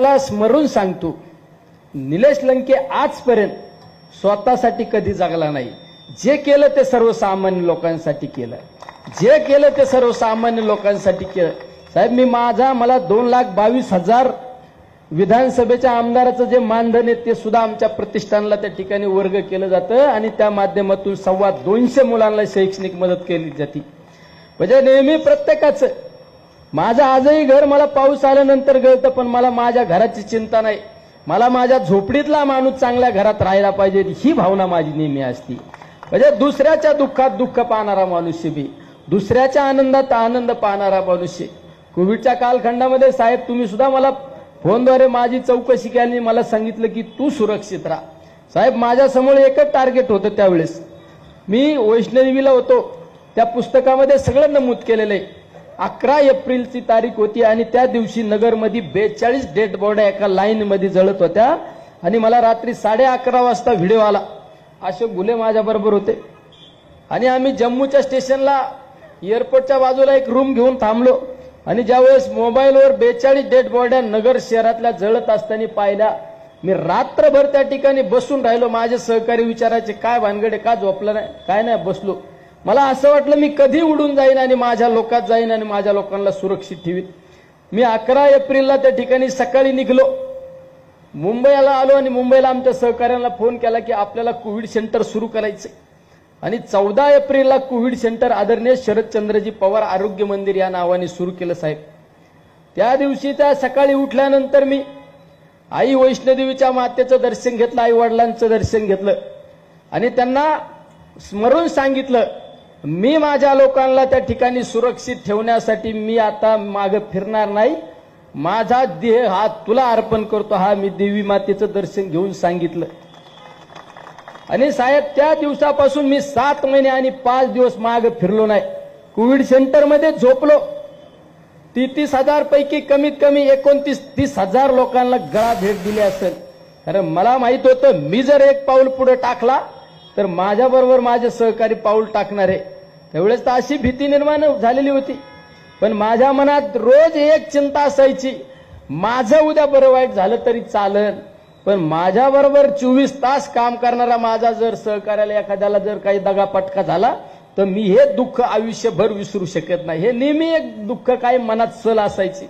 मला स्मरून सांगतो, निलेश लंके आजपर्यंत स्वतःसाठी कधी जगला नाही. जे केलं ते सर्वसामान्य लोकांसाठी केलं, जे केलं ते सर्वसामान्य लोकांसाठी केलं. साहेब मला 2,22,000 विधानसभेच्या आमदाराचं जे मानधन आहे ते सुद्धा आमच्या प्रतिष्ठानला त्या ठिकाणी वर्ग केलं जातं आणि त्या माध्यमातून 250 मुलांना शैक्षणिक मदत केली जाते. म्हणजे नेहमी प्रत्येकाचं, माझं आजही घर मला पाऊस आल्यानंतर गळतं, पण मला माझ्या घराची चिंता नाही. मला माझ्या झोपडीतला माणूस चांगल्या घरात राहायला पाहिजे ही भावना माझी नेहमी असते. म्हणजे दुसऱ्याच्या दुःखात दुःख पाहणारा मनुष्य बी, दुसऱ्याच्या आनंदात आनंद पाहणारा मनुष्य. कोविडच्या कालखंडामध्ये साहेब तुम्ही सुद्धा मला फोनद्वारे माझी चौकशी केली, मला सांगितलं की तू सुरक्षित राहा. साहेब माझ्यासमोर एकच टार्गेट होतं त्यावेळेस. मी वैष्णोदेवीला होतो, त्या पुस्तकामध्ये सगळं नमूद केलेलं आहे. 11 एप्रिलची तारीख होती आणि त्या दिवशी नगरमध्ये 42 डेड बॉड्या एका लाईन मध्ये जळत होत्या आणि मला रात्री 11:30 वाजता व्हिडिओ आला. अशोक गुले माझ्या बरोबर होते आणि आम्ही जम्मूच्या स्टेशनला एअरपोर्टच्या बाजूला एक रूम घेऊन थांबलो आणि ज्यावेळेस मोबाईलवर 42 डेड बॉड्या नगर शहरातल्या जळत असताना पाहिल्या, मी रात्रभर त्या ठिकाणी बसून राहिलो. माझे सहकारी विचारायचे काय भानगडे, का झोपलं नाही, काय नाही, बसलो. मला असं वाटलं मी कधी उडून जाईन आणि माझ्या लोकात जाईन आणि माझ्या लोकांना सुरक्षित ठेवीन. मी 11 एप्रिलला त्या ठिकाणी सकाळी निघलो, मुंबईला आलो आणि मुंबईला आमच्या सहकाऱ्यांना फोन केला की आपल्याला कोविड सेंटर सुरू करायचं आणि 14 एप्रिलला कोविड सेंटर आदरणीय शरदचंद्रजी पवार आरोग्य मंदिर या नावाने सुरू केलं. साहेब त्या दिवशी त्या सकाळी उठल्यानंतर मी आई वैष्णोदेवीच्या मातेचं दर्शन घेतलं, आई वडिलांचं दर्शन घेतलं आणि त्यांना स्मरून सांगितलं मी माझ्या लोकांना त्या ठिकाणी सुरक्षित ठेवण्यासाठी मी आता मागे फिरणार नाही. माझा देह हा तुला अर्पण करतो, हा मी देवी मातेचं दर्शन घेऊन सांगितलं. आणि साहेब त्या दिवसापासून मी 7 महिने आणि 5 दिवस मागे फिरलो नाही. कोविड सेंटरमध्ये झोपलो. 33,000 पैकी कमीत कमी 29-30,000 लोकांना गळा भेट दिली असेल. कारण मला माहित होतं मी जर एक पाऊल पुढे टाकला तर माझ्याबरोबर माझे सहकारी पाऊल टाकणार आहे. त्यावेळेस तर अशी भीती निर्माण झालेली होती. पण माझ्या मनात रोज एक चिंता असायची, माझं उद्या बरं वाईट झालं तरी चालेल, पण माझ्याबरोबर 24 तास काम करणारा माझा जर सहकार्याला एखाद्याला जर काही दगापटका झाला तर मी हे दुःख आयुष्यभर विसरू शकत नाही. हे नेहमी एक दुःख काही मनात सल असायची.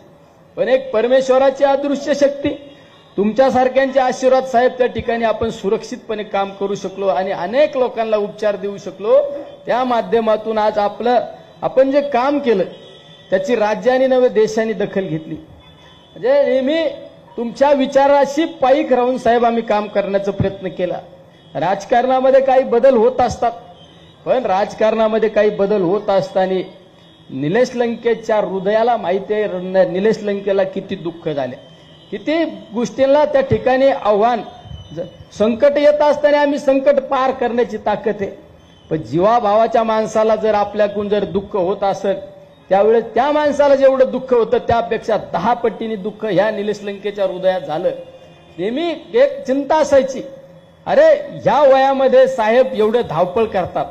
पण एक परमेश्वराची अदृश्य शक्ती, तुमच्यासारख्यांचे आशीर्वाद साहेब, त्या ठिकाणी आपण सुरक्षितपणे काम करू शकलो आणि अनेक लोकांना उपचार देऊ शकलो. त्या माध्यमातून आज आपण जे काम केलं त्याची राज्याने नव्हे देशाने दखल घेतली. म्हणजे नेहमी तुमच्या विचाराशी पाईक राहून साहेब आम्ही काम करण्याचा प्रयत्न केला. राजकारणामध्ये काही बदल होत असतात, पण राजकारणामध्ये काही बदल होत असताना निलेश लंकेच्या हृदयाला माहिती आहे निलेश लंकेला किती दुःख झाले, किती गोष्टींना त्या ठिकाणी आव्हान, संकट येत असताना आम्ही संकट पार करण्याची ताकद आहे. पण जीवाभावाच्या माणसाला जर आपल्याकडून जर दुःख होत असेल त्यावेळेस त्या माणसाला जेवढं दुःख होतं त्यापेक्षा 10 पटीने दुःख ह्या निलेश लंकेच्या हृदयात झालं. नेहमी एक चिंता असायची, अरे ह्या वयामध्ये साहेब एवढे धावपळ करतात,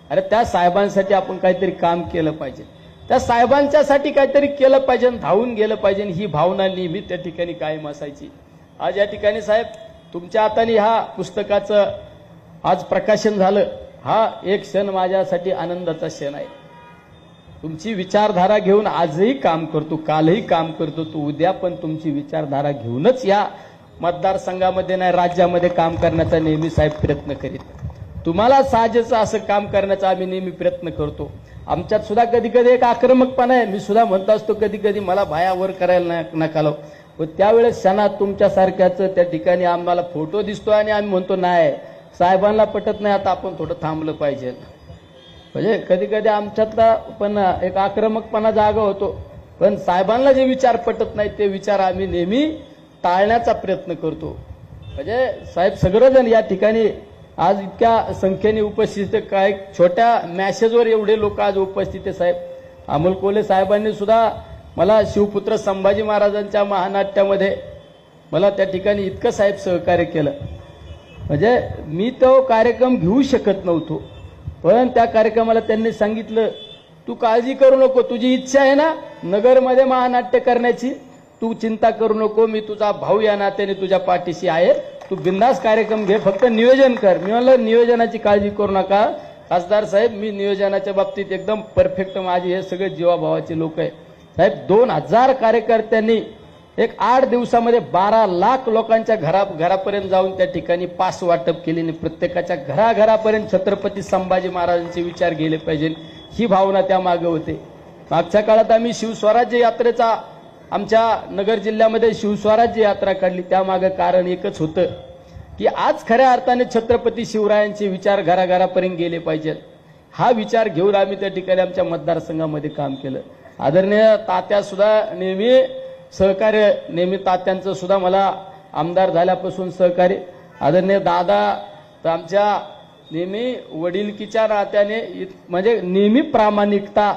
अरे त्या साहेबांसाठी आपण काहीतरी काम केलं पाहिजे, त्या साहेबांच्यासाठी काहीतरी केलं पाहिजे, धावून गेलं पाहिजे. ही भावना नेहमी त्या ठिकाणी कायम असायची. आज या ठिकाणी साहेब तुमच्या हाताने ह्या पुस्तकाचं आज प्रकाशन झालं, हा एक क्षण माझ्यासाठी आनंदाचा क्षण आहे. तुमची विचारधारा घेऊन आजही काम करतो, कालही काम करतो, तो उद्या पण तुमची विचारधारा घेऊनच या मतदारसंघामध्ये नाही राज्यामध्ये काम करण्याचा नेहमी साहेब प्रयत्न करीत. तुम्हाला साजेचं असं काम करण्याचा आम्ही नेहमी प्रयत्न करतो. आमच्यात सुद्धा कधी कधी एक आक्रमकपणा आहे. मी सुद्धा म्हणत असतो कधी कधी मला भायावर करायला नका लावू, पण त्यावेळेस क्षणात तुमच्यासारख्याचं त्या ठिकाणी आम्हाला फोटो दिसतो आणि आम्ही म्हणतो नाही साहेबांना पटत नाही, आता आपण थोडं थांबलं पाहिजे. म्हणजे कधी कधी आमच्यातला पण एक आक्रमकपणा जागा होतो, पण साहेबांना जे विचार पटत नाही ते विचार आम्ही नेहमी टाळण्याचा प्रयत्न करतो. म्हणजे साहेब सगळेजण या ठिकाणी आज इतक्या संख्येने उपस्थित, काय छोट्या मॅसेजवर एवढे लोक आज उपस्थित आहे. साहेब अमोल कोल्हे साहेबांनी सुद्धा मला शिवपुत्र संभाजी महाराजांच्या महानाट्यामध्ये मला त्या ठिकाणी इतकं साहेब सहकार्य केलं. म्हणजे मी तो कार्यक्रम घेऊ शकत नव्हतो, पण त्या कार्यक्रमाला त्यांनी सांगितलं तू काळजी करू नको, तुझी इच्छा आहे ना नगरमध्ये महानाट्य करण्याची, तू चिंता करू नको, मी तुझा भाऊ या नात्याने तुझ्या पाठीशी आहे, तू बिंदास कार्यक्रम घे, फक्त नियोजन कर. मी म्हणलं नियोजनाची काळजी करू नका खासदार साहेब, मी नियोजनाच्या बाबतीत एकदम परफेक्ट, माझे हे सगळे जीवाभावाचे लोक आहे साहेब. 2000 कार्यकर्त्यांनी एक 8 दिवसामध्ये 12 लाख लोकांच्या घरापर्यंत जाऊन त्या ठिकाणी पास वाटप केले. प्रत्येकाच्या घराघरापर्यंत छत्रपती संभाजी महाराजांचे विचार गेले पाहिजे ही भावना त्या मागे होते. मागच्या काळात आम्ही शिवस्वराज्य यात्रेचा आमच्या नगर जिल्ह्यामध्ये शिवस्वराज्य यात्रा काढली. त्यामागे कारण एकच होतं की आज खऱ्या अर्थाने छत्रपती शिवरायांचे विचार घराघरापर्यंत गेले पाहिजेत. हा विचार घेऊन आम्ही त्या ठिकाणी आमच्या मतदारसंघामध्ये काम केलं. आदरणीय तात्या सुद्धा नेहमी सहकार्य, नेहमी तात्यांचं सुद्धा मला आमदार झाल्यापासून सहकार्य. आदरणीय दादा तर आमच्या नेहमी वडिलकीच्या नात्याने म्हणजे नेहमी प्रामाणिकता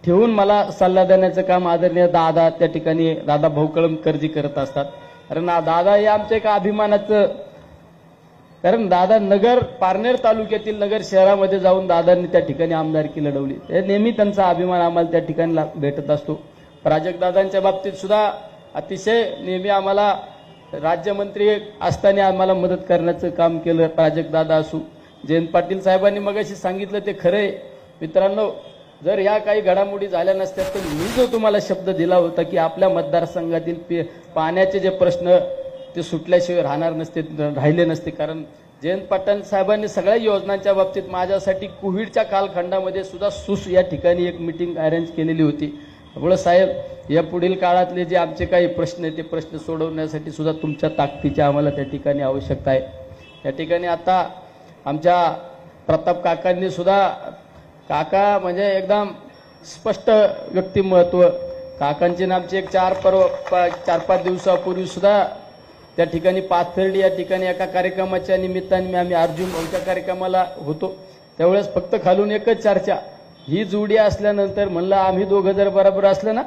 ठेवून मला सल्ला देण्याचं काम आदरणीय दादा त्या ठिकाणी दादा भाऊ कळमकरजी करत असतात. कारण दादा हे आमच्या एका अभिमानाचं, कारण दादा नगर पारनेर तालुक्यातील नगर शहरामध्ये जाऊन दादांनी त्या ठिकाणी आमदारकी लढवली. ते नेहमी त्यांचा अभिमान आम्हाला त्या ठिकाणी भेटत असतो. प्राजक्तदादांच्या बाबतीत सुद्धा अतिशय नेहमी आम्हाला राज्यमंत्री असताना आम्हाला मदत करण्याचं काम केलं. प्राजक्तदादा असू, जयंत पाटील साहेबांनी मगाशी सांगितलं ते खरंय मित्रांनो, जर या काही घडामोडी झाल्या नसत्या तर मी जो तुम्हाला शब्द दिला होता की आपल्या मतदारसंघातील पाण्याचे जे प्रश्न ते सुटल्याशिवाय राहिले नसते. कारण जयंत पाटील साहेबांनी सगळ्या योजनांच्या बाबतीत माझ्यासाठी कोविडच्या कालखंडामध्ये सुद्धा या ठिकाणी एक मीटिंग अरेंज केलेली होती. त्यामुळे साहेब या पुढील काळातले जे आमचे काही प्रश्न आहेत ते प्रश्न सोडवण्यासाठी सुद्धा तुमच्या ताकदीची आम्हाला त्या ठिकाणी आवश्यकता आहे. त्या ठिकाणी आता आमच्या प्रताप काकांनी सुद्धा, काका म्हणजे एकदम स्पष्ट व्यक्तिमत्व, काकांचे नामचे एक 4-5 दिवसापूर्वी सुद्धा त्या ठिकाणी पाथर्डी या ठिकाणी एका कार्यक्रमाच्या निमित्ताने आम्ही अर्जुन भाऊच्या कार्यक्रमाला होतो. त्यावेळेस फक्त खालून एकच चर्चा, ही जोडी असल्यानंतर म्हणलं आम्ही दोघं जर बरोबर असलं ना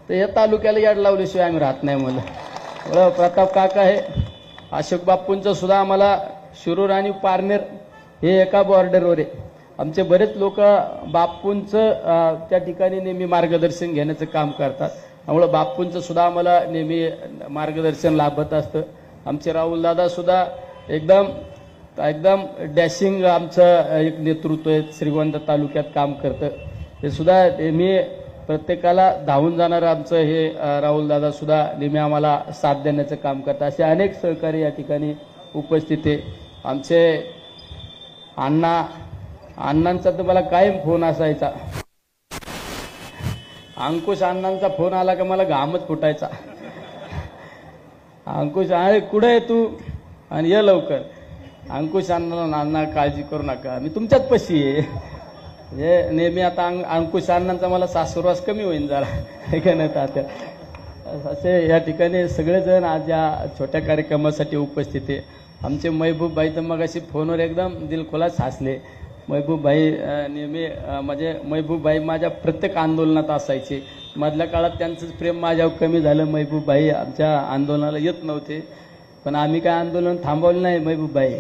तर या तालुक्याला याड लावल्याशिवाय आम्ही राहत नाही. म्हणलं प्रताप काका हे अशोक बापूंचं सुद्धा आम्हाला शिरूर आणि पारनेर हे एका बॉर्डरवर आहे. आमचे बरेच लोक बापूंचं त्या ठिकाणी नेहमी मार्गदर्शन घेण्याचं काम करतात. त्यामुळे बापूंचं सुद्धा आम्हाला नेहमी मार्गदर्शन लाभत असतं. आमचे राहुल दादा सुद्धा एकदम डॅशिंग आमचं एक नेतृत्व आहे, श्रीगोंदा तालुक्यात काम करतं. ते सुद्धा नेहमी प्रत्येकाला धावून जाणारं आमचं हे राहुल दादा सुद्धा नेहमी आम्हाला साथ देण्याचं काम करतात. असे अनेक सहकारी या ठिकाणी उपस्थित आहे. आमचे अण्णांचा तर मला कायम फोन असायचा. अंकुश अण्णांचा फोन आला का मला घामच फुटायचा. अंकुश आहे कुठे आहे तू आणि ये लवकर. अंकुश अण्णा काळजी करू नका, मी तुमच्याच पशी आहे. म्हणजे नेहमी आता अंकुश अण्णांचा मला सासुरवास कमी होईल जरा, हे का नाही तात्या. असे या ठिकाणी सगळेजण आज या छोट्या कार्यक्रमासाठी उपस्थित आहे. आमचे महबूब भाई तर मग अशी फोनवर एकदम दिलखुलास हसले. महबूब भाई नेहमी म्हणजे महबूब भाई माझ्या प्रत्येक आंदोलनात असायचे. मधल्या काळात त्यांचंच प्रेम माझ्यावर कमी झालं. महबूब भाई आमच्या आंदोलनाला येत नव्हते, पण आम्ही काय आंदोलन थांबवलं नाही. महबूब भाई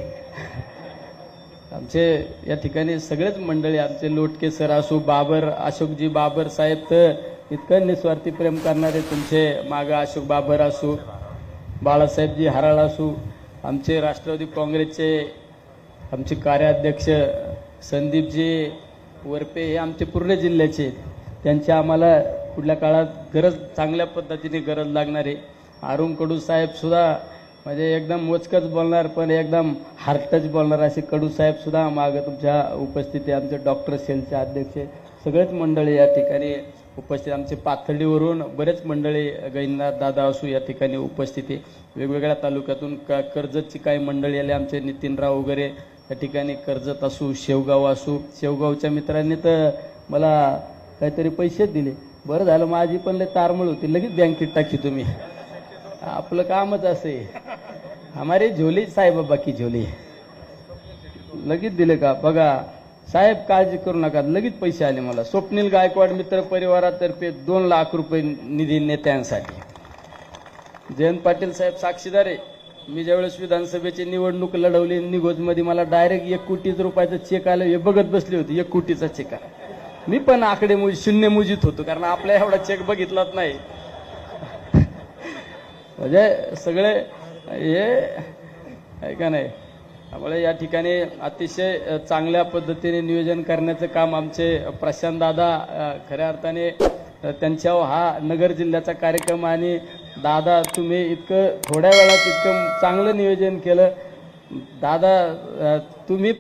आमचे या ठिकाणी सगळेच मंडळी, आमचे लोटके सर असू, बाबर अशोकजी बाबर साहेब तर इतकं निस्वार्थी प्रेम करणारे तुमचे मागं अशोक बाबर असू, बाळासाहेबजी हराळ असू, आमचे राष्ट्रवादी काँग्रेसचे आमचे कार्याध्यक्ष संदीपजी वरपे हे आमचे पूर्ण जिल्ह्याचे, त्यांची आम्हाला पुढल्या काळात चांगल्या पद्धतीने गरज लागणार आहे. अरुण कडू साहेब सुद्धा म्हणजे एकदम मोजकच बोलणार पण एकदम हार्टच बोलणार असे कडू साहेब सुद्धा मागं तुमच्या उपस्थित आहे. आमचे डॉक्टर सेलचे अध्यक्ष सगळेच मंडळी या ठिकाणी उपस्थित. आमचे पाथर्डीवरून बरेच मंडळी, गैनाथ दादा असू या ठिकाणी उपस्थित आहे. वेगवेगळ्या तालुक्यातून कर्जतची काही मंडळी आले, आमचे नितीनराव वगैरे या ठिकाणी कर्जत असू, शेवगाव असू. शेवगावच्या मित्रांनी तर मला काहीतरी पैसेच दिले. बरं झालं, माझी पण लय तारमळ होती, लगेच बँकेत टाकी तुम्ही. आपलं कामच असे. हमारे झोली साहेब बाकी झोली लगेच दिले का बघा साहेब, काळजी करू नका, लगेच पैसे आले मला. स्वप्नील गायकवाड मित्र परिवारातर्फे 2 लाख रुपये निधी नेत्यांसाठी. जयंत पाटील साहेब साक्षीदार आहे. मी ज्यावेळेस विधानसभेची निवडणूक लढवली निगोजमध्ये मला डायरेक्ट 1 कोटी रुपयाचा चेक आला. हे बघत बसले होते 1 कोटीचा चेक आला. मी पण आकडे शून्य मुजित होतो, कारण आपल्या एवढा चेक बघितलाच नाही. म्हणजे सगळे हे आहे का नाही. त्यामुळे या ठिकाणी अतिशय चांगल्या पद्धतीने नियोजन करण्याचं काम आमचे प्रशांत दादा खऱ्या अर्थाने त्यांच्यावर हा नगर जिल्ह्याचा कार्यक्रम आणि दादा तुम्ही इतकं थोड्या वेळात इतकं चांगलं नियोजन केलं दादा तुम्ही